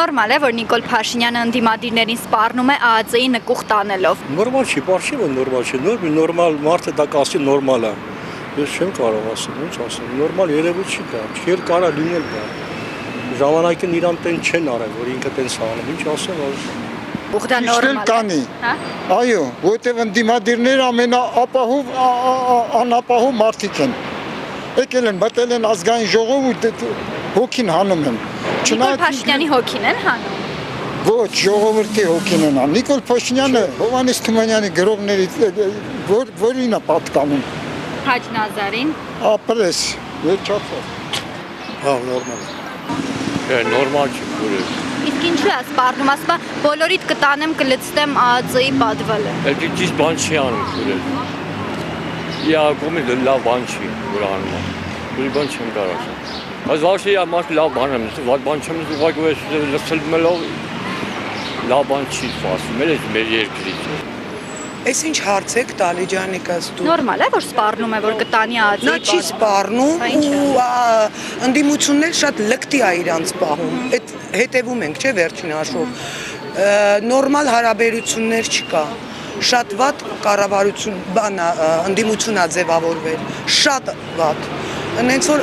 Նորմալ է, որ Նիկոլ Փաշինյանը ընդդիմադիրներին սպառնում է ԱԱԾ-ի նկուղ տանելով։ Նորմալ չի, պարզի որ նորմալ չի, նորմալ մարդը դա կասի նորմալ է։ Ես չեմ կարող ասել, ինչ ասեմ, նորմալ երևույթ չի դա, չէր կարա լինել դա։ Ժամանակին իրան տեն չեն արել, որ ինքը տենց անում, ինչ ասեմ, Ուղղակի նորմալ է։ Հա? Այո, որտեղ ընդդիմադիրները ամենաապահով անապահով մարդիկ են։ Եկել են, մտել են ազգային ժողով ու հոգին հանում են։ Նիկոլ Փաշինյանի հոգին են հանում։ Ոչ, ժողովրդի հոգին են հանում։ Նիկոլ Փաշինյանը Հովհաննես Թումանյանի գրողներից որին է պատկանում։ Հաջ Նազարին։ Ապրես, վերջացավ։ հա, նորմալ է։ Նորմալ չի, գուրես։ Իսկ ինչու է սպառնում, ասում է բոլորիդ կտանեմ կլցնեմ ԱԱԾ-ի պատվալը։ Դա ճիշտ բան չի անում, գուրես։ Իակոմի լավ բան չի, որ անում է։ Ուրիշ բան չեմ կարող ասել։ Այս վարշի ամաս լավ բան եմ, վատ բան չեմ ուղղակի լսել մելով լավ բան չի ասում, մեր երկրից։ Այս ինչ հարց եք տալի ջանիկաս դու։ Նորմալ է, որ սպառնում է, որ կտանի ԱԱԾ-ի Նա չի սպառնում ու ընդդիմություններ շատ լկտի է իրանց պահում։ Այդ հետևում ենք, չէ, վերջին հաշվով։ Նորմալ հարաբերություններ չկա։ Շատ վատ կառավարություն, ընդդիմություն է ձևավորվել։ Շատ վատ։ Նենց որ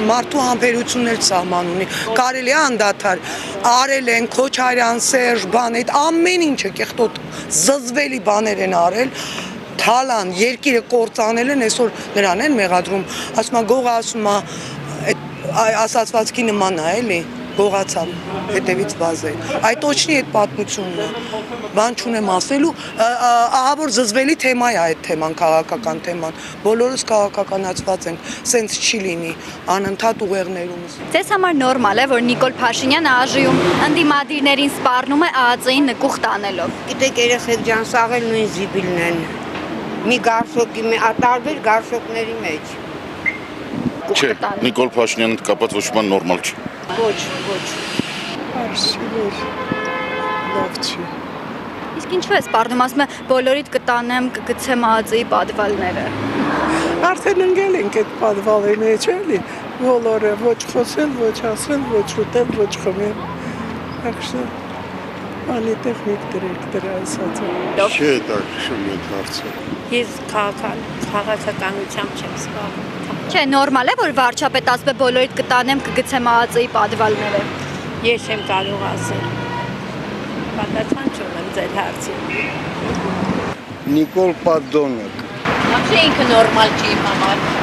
մարդու համբերություններ սահման ունի, կարելի է անդադար, արել են, Քոչարյան, Սերժ, բան, այդ ամեն ինչը կեղտոտ զզվելի բաներ են արել, թալան, երկիրը կործանել են, այսօր նրան են մեղադրում, ասում է գողը ասում է, ասացվածքի նման է, էլի, գողացավ, հետևից վազել, այդ ոչնի այդ պատմությունն է, բան չունեմ ասելու, ահա որ զզվելի թեմա է այդ թեման, քաղաքական թեման, բոլորս քաղաքականացված ենք, սենց չի լինի, անընդհատ ուղեղներում։ Ձեզ համար նորմալ է, որ Նիկոլ Փաշինյանը ԱԺ-ում ընդդիմադիրներին սպառնում է ԱԱԾ-ի նկուղ տանելով։ Գիտեք, երեխեք ջան, սաղել նույն զիբիլն են, մի գարշոկի, տարբեր գարշոկների մեջ։ Չէ, Նիկոլ Փաշինյանը կապած ոչ բան նորմալ չի։ Ոչ։ Արսիվեր, լավ չի։ Իսկ ինչու է սպառնում, ասում է բոլորիդ կտանեմ կգցեմ ԱԱԾ-ի պատվալները։ Արդեն ընկել ենք այդ պատվալի մեջ, էլի, բոլորը, ոչ խոսել, ոչ ասել, ոչ ուտել, ոչ խմել։ Ակշը անի տեխնիկ դրեք դրա ասածը։ Չէ, դա շում է հարցը։ Ես քաղաքականությամբ չեմ սպառում։ Չէ, նորմալ է, որ վարչապետ ասում է բոլորիդ կտանեմ կգցեմ ԱԱԾ-ի պատվալները։ Ես չեմ կարող ասել։ Պատասխան չունեմ ձեր հարցին։ Նիկոլ Պադոնակ։ Вообще ինքը նորմալ չի իմ համար։